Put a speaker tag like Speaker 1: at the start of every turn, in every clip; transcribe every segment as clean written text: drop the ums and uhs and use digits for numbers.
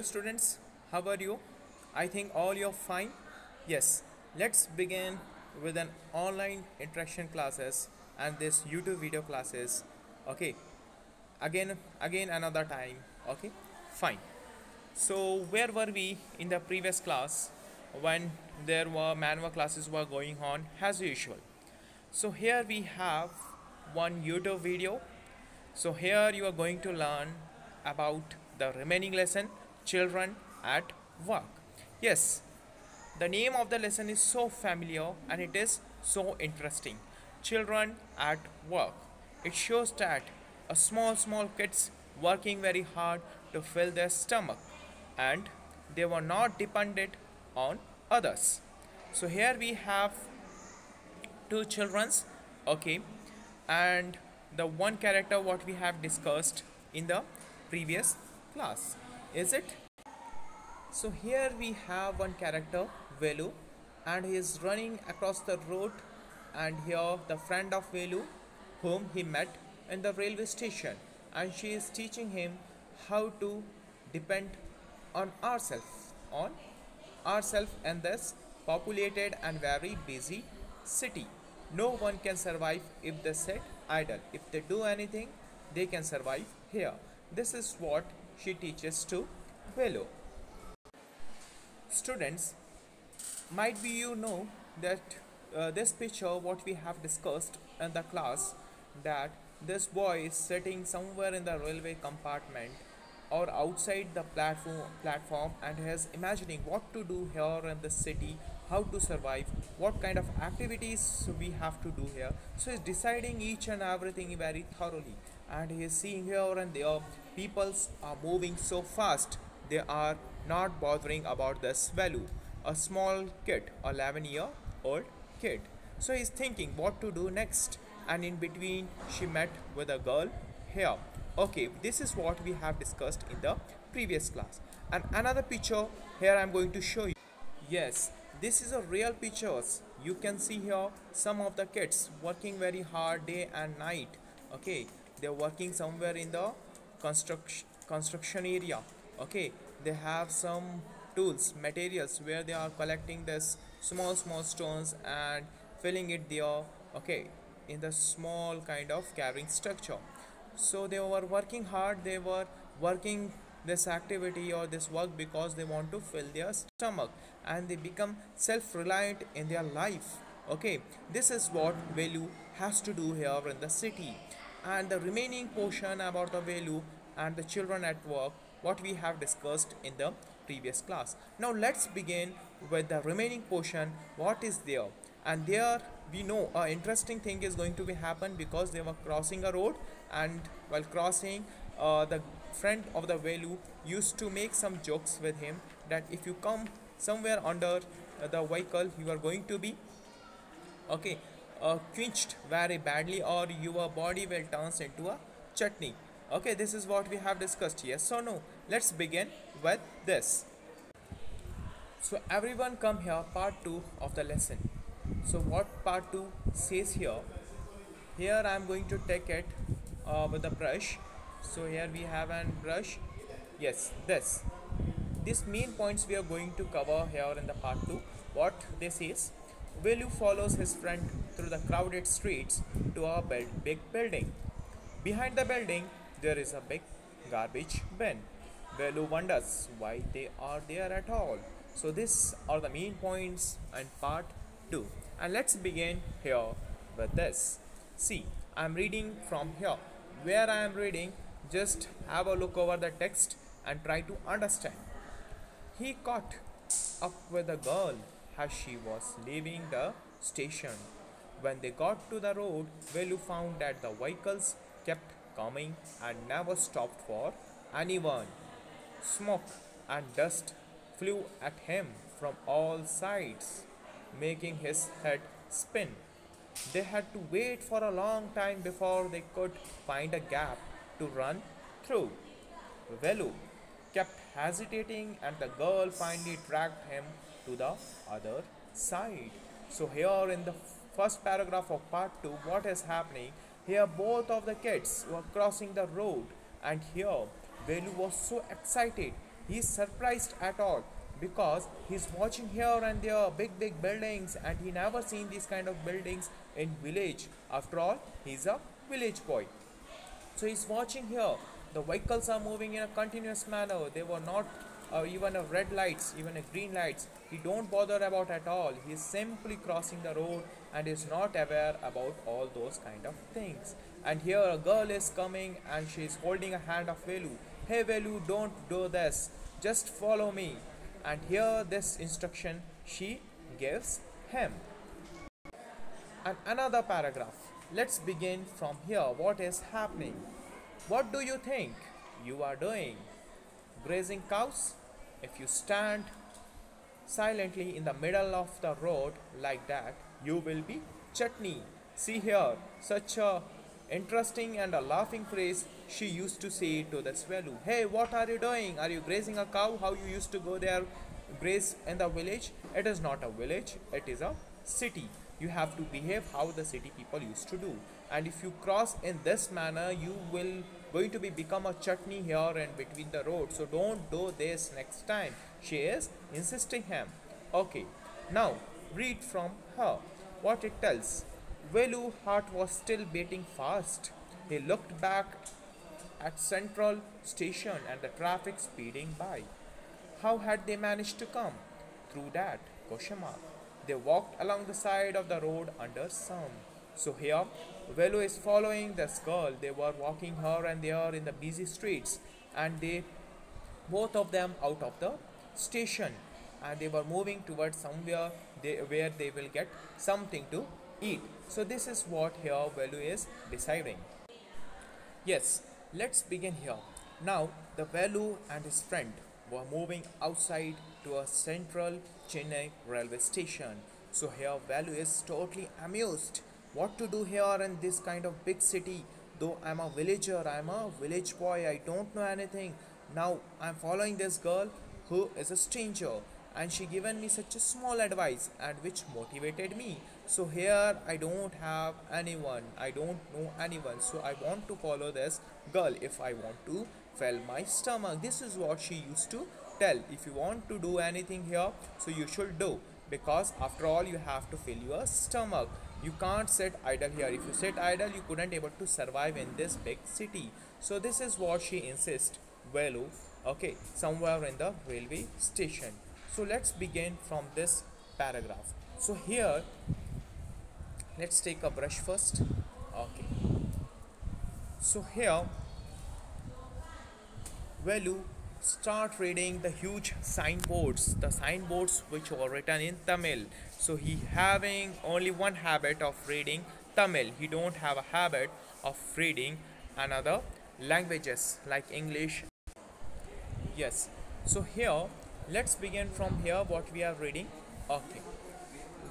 Speaker 1: Students, how are you? I think all you're fine. Yes, let's begin with an online interaction classes and this YouTube video classes. Okay, again another time. Okay, fine. So where were we in the previous class when there were manual classes were going on as usual? So here we have one YouTube video. So here you are going to learn about the remaining lesson, children at work. Yes, the name of the lesson is so familiar and it is so interesting. Children at work. It shows that a small kids working very hard to fill their stomach and they were not dependent on others. So here we have two children's, okay, and the one character what we have discussed in the previous class, is it? So here we have one character, Velu, and he is running across the road, and here the friend of Velu whom he met in the railway station, and she is teaching him how to depend on ourselves in this populated and very busy city. No one can survive if they sit idle. If they do anything, they can survive here. This is what she teaches to Velu. Students, might be you know that this picture what we have discussed in the class, that this boy is sitting somewhere in the railway compartment or outside the platform and he is imagining what to do here in the city, how to survive, what kind of activities we have to do here. So he's deciding each and everything very thoroughly, and he is seeing here and there peoples are moving so fast, they are not bothering about this value. A small kid, 11-year-old kid. So he's thinking what to do next, and in between she met with a girl here. Okay, this is what we have discussed in the previous class. And another picture here I'm going to show you. Yes, this is a real pictures. You can see here some of the kids working very hard day and night. Okay, they're working somewhere in the construction area. Okay, they have some tools, materials where they are collecting this small stones and filling it there. Okay, in the small kind of carrying structure. So they were working hard, they were working this activity or this work because they want to fill their stomach, and they become self-reliant in their life. Okay, this is what Velu has to do here in the city. And the remaining portion about the Velu and the children at work, what we have discussed in the previous class. Now let's begin with the remaining portion, what is there. And there we know an interesting thing is going to be happen, because they were crossing a road, and while crossing, the friend of the Velu used to make some jokes with him that if you come somewhere under the vehicle, you are going to be, okay, quenched very badly, or your body will turn into a chutney. Okay, this is what we have discussed. Yes or no? Let's begin with this. So everyone come here, part 2 of the lesson. So what part 2 says here, here I am going to take it with a brush. So here we have an brush. Yes, these main points we are going to cover here in the part 2. What this is, Velu follows his friend through the crowded streets to a big building. Behind the building there is a big garbage bin. Velu wonders why they are there at all. So these are the main points in part 2. And let's begin here with this. See, I am reading from here. Where I am reading, just have a look over the text and try to understand. He caught up with a girl as she was leaving the station. When they got to the road, Velu found that the vehicles kept coming and never stopped for anyone. Smoke and dust flew at him from all sides, making his head spin. They had to wait for a long time before they could find a gap to run through. Velu kept hesitating, and the girl finally dragged him to the other side. So here in the first paragraph of part 2, what is happening? Here both of the kids were crossing the road, and here Velu was so excited He's surprised at all because he's watching here and there big buildings, and he never seen these kind of buildings in village. After all, he's a village boy. So he's watching here. The vehicles are moving in a continuous manner. They were not even a red lights, even a green lights. He don't bother about at all. He is simply crossing the road and is not aware about all those kind of things. And here a girl is coming and she is holding a hand of Velu. Hey Velu, don't do this. Just follow me. And here this instruction she gives him. And another paragraph. Let's begin from here. What is happening? What do you think you are doing? Grazing cows? If you stand silently in the middle of the road like that, you will be chutney. See here, such a interesting and a laughing phrase she used to say to the Svelu. Hey, what are you doing? Are you grazing a cow? How you used to go there, graze in the village? It is not a village, it is a city. You have to behave how the city people used to do. And if you cross in this manner, you will going to be become a chutney here and between the road. So don't do this next time. She is insisting him. Okay, now read from her what it tells. Velu's heart was still beating fast. He looked back at Central Station and the traffic speeding by. How had they managed to come through that? Question mark. They walked along the side of the road under sun. So here, Velu is following this girl. They were walking here and there in the busy streets, and they both of them out of the station, and they were moving towards somewhere where they will get something to eat. So this is what here Velu is deciding. Yes, let's begin here. Now the Velu and his friend were moving outside to a central Chennai railway station. So here Velu is totally amused. What to do here in this kind of big city? Though I'm a villager, I'm a village boy, I don't know anything. Now I'm following this girl who is a stranger, and she given me such a small advice and which motivated me. So here I don't have anyone, I don't know anyone, so I want to follow this girl if I want to fill my stomach. This is what she used to tell. If you want to do anything here, so you should do, because after all you have to fill your stomach. You can't sit idle here. If you sit idle, you couldn't able to survive in this big city. So this is what she insists. Velu, okay, somewhere in the railway station. So let's begin from this paragraph. So here, let's take a brush first. Okay. So here, Velu start reading the huge signboards, the signboards which were written in Tamil. So he having only one habit of reading Tamil. He don't have a habit of reading another languages like English. Yes. So here, let's begin from here what we are reading. Okay.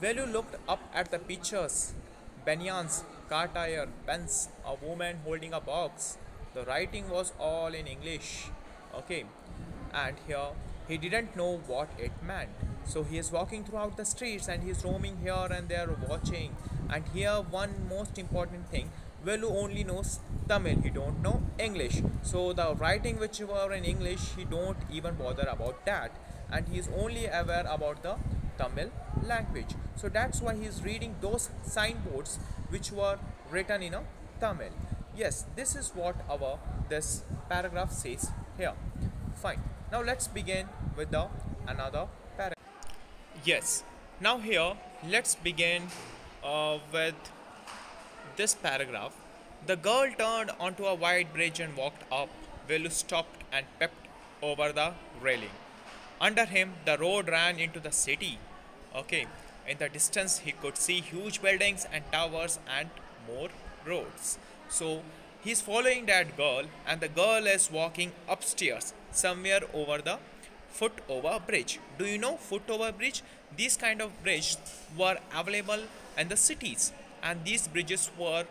Speaker 1: Velu looked up at the pictures. Banyans, car tire, pens, a woman holding a box. The writing was all in English. Okay, and here he didn't know what it meant. So he is walking throughout the streets and he is roaming here and there watching. And here one most important thing, Velu only knows Tamil, he don't know English. So the writing which were in English, he don't even bother about that. And he is only aware about the Tamil language. So that's why he is reading those signboards which were written in a Tamil. Yes, this is what our this paragraph says here. Fine. Now let's begin with the another paragraph. Yes. Now here let's begin with this paragraph. The girl turned onto a wide bridge and walked up. Velu stopped and peeped over the railing. Under him, the road ran into the city. Okay. In the distance, he could see huge buildings and towers and more roads. So he's following that girl, and the girl is walking upstairs somewhere over the foot over bridge. Do you know foot over bridge? These kind of bridges were available in the cities, and these bridges were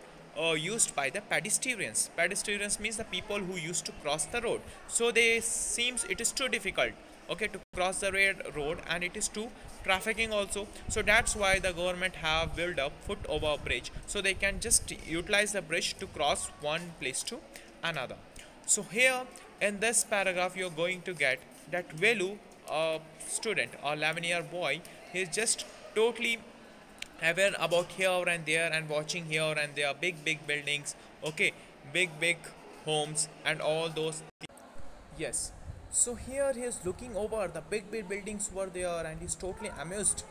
Speaker 1: used by the pedestrians. Pedestrians means the people who used to cross the road. So they seems it is too difficult, okay, to cross the road, and it is too trafficking also. So that's why the government have built up foot over bridge, so they can just utilize the bridge to cross one place to another. So here in this paragraph you're going to get that Velu, a student, a 11-year boy, he's just totally aware about here and there and watching here and there big buildings, okay, big homes and all those. Yes. So here he is looking over the big buildings were there and he's totally amused,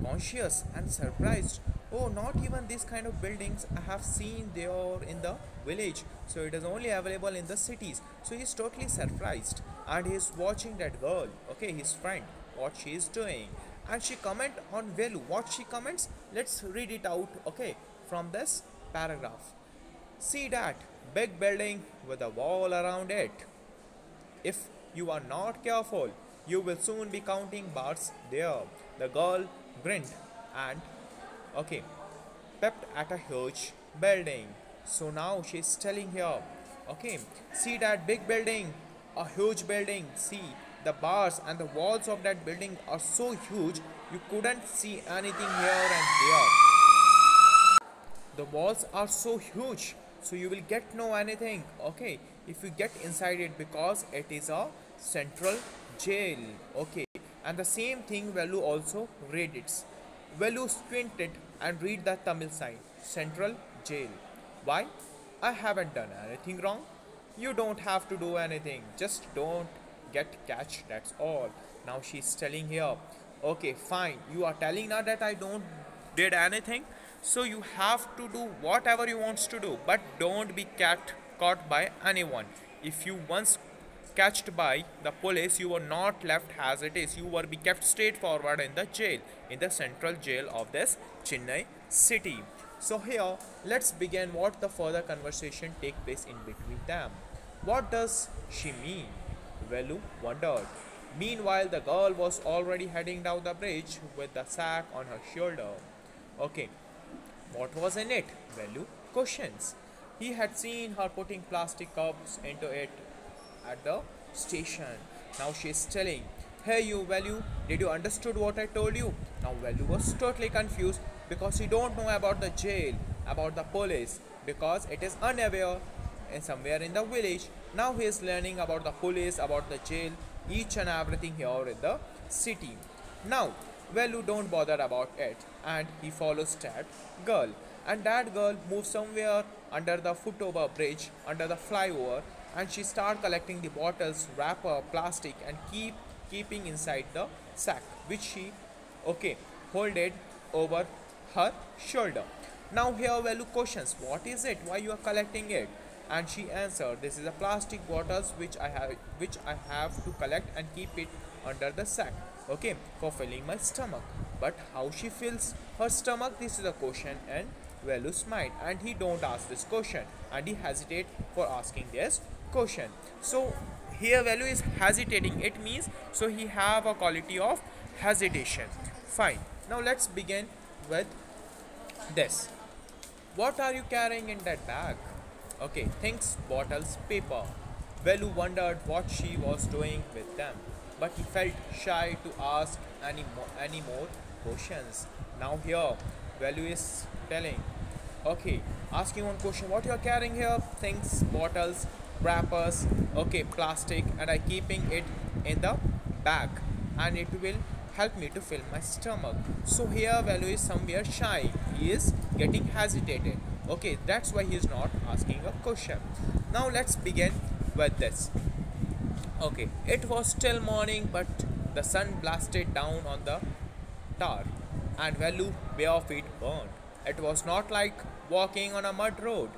Speaker 1: conscious and surprised. Oh, not even these kind of buildings I have seen there in the village. So it is only available in the cities. So he's totally surprised and he's watching that girl, okay, his friend, what she is doing. And she comment on Velu. What she comments? Let's read it out, okay, from this paragraph. See that big building with a wall around it. If you are not careful, you will soon be counting bars there. The girl grinned and, okay, peeped at a huge building. So now she's telling here, okay, see that big building, a huge building. See the bars and the walls of that building are so huge you couldn't see anything here and there. The walls are so huge so you will get no anything, okay, if you get inside it because it is a central jail, okay. And the same thing Velu also read it. Velu squinted and read the Tamil sign, central jail. Why? I haven't done anything wrong. You don't have to do anything, just don't get catched, that's all. Now she's telling here, okay, fine, you are telling now that I don't did anything, so you have to do whatever you wants to do, but don't be caught by anyone. If you once catched by the police, you were not left as it is, you were be kept straight forward in the jail, in the central jail of this Chennai city. So here let's begin what the further conversation take place in between them. What does she mean? Velu wondered. Meanwhile, the girl was already heading down the bridge with the sack on her shoulder. Okay, what was in it? Velu questions. He had seen her putting plastic cups into it at the station. Now she is telling, hey you Velu, did you understood what I told you? Now Velu was totally confused because he don't know about the jail, about the police, because it is unaware and somewhere in the village. Now he is learning about the police, about the jail, each and everything here in the city. Now Velu don't bother about it and he follows that girl, and that girl moves somewhere under the footover bridge, under the flyover, and she start collecting the bottles, wrapper, plastic and keeping inside the sack which she, okay, holded over her shoulder. Now here Velu questions, what is it, why you are collecting it? And she answered, this is a plastic bottles which I have to collect and keep it under the sack, okay, for filling my stomach. But how she fills her stomach, this is a question and Velu's mind, and he don't ask this question and he hesitate for asking this question. So here Velu is hesitating, it means so he have a quality of hesitation. Fine, now let's begin with this. What are you carrying in that bag? Okay, things, bottles, paper. Velu wondered what she was doing with them, but he felt shy to ask any more questions. Now here, Velu is telling, okay, asking one question, what you are carrying here? Things, bottles, wrappers, okay, plastic, and I keeping it in the bag, and it will help me to fill my stomach. So here Velu is somewhere shy, he is getting hesitated, okay, that's why he is not asking a question. Now let's begin with this. Okay, it was still morning but the sun blasted down on the tar and Velu bare feet burned. It was not like walking on a mud road.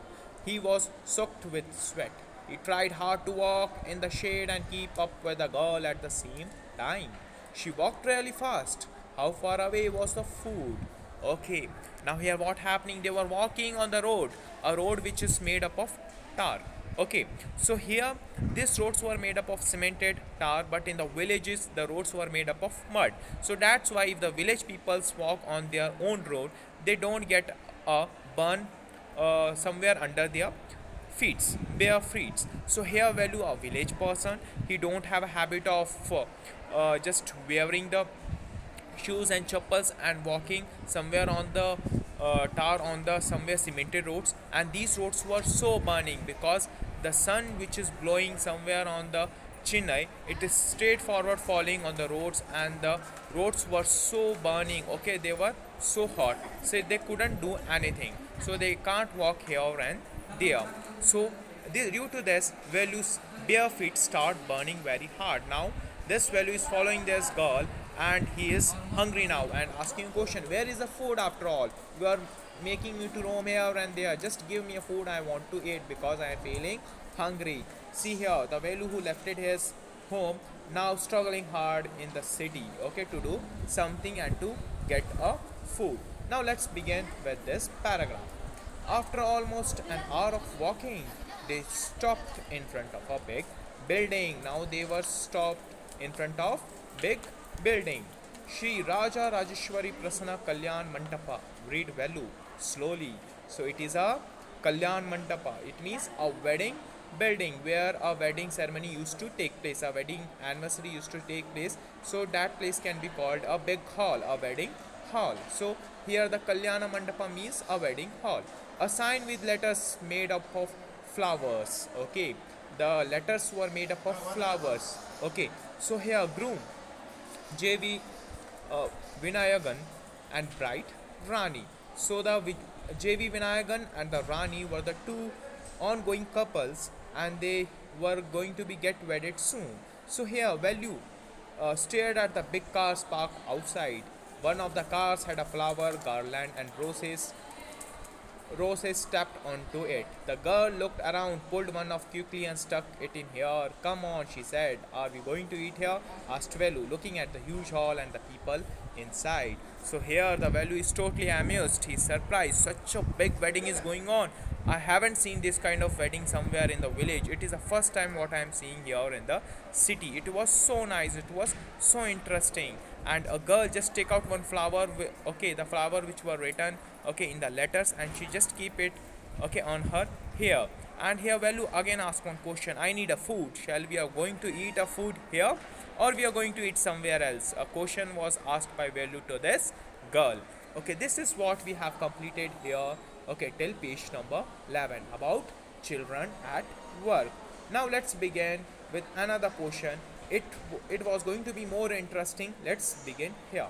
Speaker 1: He was soaked with sweat. He tried hard to walk in the shade and keep up with the girl at the same time. She walked really fast. How far away was the food? Okay, now here what happening? They were walking on the road, a road which is made up of tar. Okay, so here these roads were made up of cemented tar, but in the villages the roads were made up of mud. So that's why if the village peoples walk on their own road, they don't get a burn somewhere under their feet, bare feet. So here Velu, a village person, he don't have a habit of just wearing the shoes and chappals and walking somewhere on the tar on the somewhere cemented roads, and these roads were so burning because the sun which is blowing somewhere on the Chennai. It is straightforward falling on the roads, and the roads were so burning. Okay, they were so hot, so they couldn't do anything. So they can't walk here and there. So due to this, Velu's bare feet start burning very hard. Now this Velu is following this girl, and he is hungry now and asking a question, where is the food after all? You are making me to roam here and there. Just give me a food, I want to eat because I am feeling hungry. See here, the Velu who left his home now struggling hard in the city, okay, to do something and to get a food. Now let's begin with this paragraph. After almost an hour of walking, they stopped in front of a big building. Now they were stopped in front of big building. Shri Raja Rajeshwari Prasanna Kalyan Mandapa. Read Velu slowly. So it is a Kalyan Mandapa. It means a wedding building where a wedding ceremony used to take place. A wedding anniversary used to take place. So that place can be called a big hall, a wedding hall. So here the Kalyana Mandapa means a wedding hall. A sign with letters made up of flowers. Okay, the letters were made up of flowers. Okay, so here groom JV Vinayagan and bride Rani. So the JV Vinayagan and the Rani were the two ongoing couples, and they were going to be get wedded soon. So here Velu stared at the big cars parked outside. One of the cars had a flower garland and Roses stepped onto it. The girl looked around, pulled one off quickly and stuck it in here. Come on, she said. Are we going to eat here? Asked Velu, looking at the huge hall and the people inside. So here the Velu is totally amused. He's surprised. Such a big wedding is going on. I haven't seen this kind of wedding somewhere in the village. It is the first time what I am seeing here in the city. It was so nice. It was so interesting. And a girl just take out one flower. Okay, the flower which were written, okay, in the letters, and she just keep it, okay, on her hair. And here Velu again asked one question. I need a food. Shall we are going to eat a food here, or we are going to eat somewhere else? A question was asked by Velu to this girl. Okay, this is what we have completed here. Okay, till page number 11 about children at work. Now let's begin with another portion. It was going to be more interesting. Let's begin here.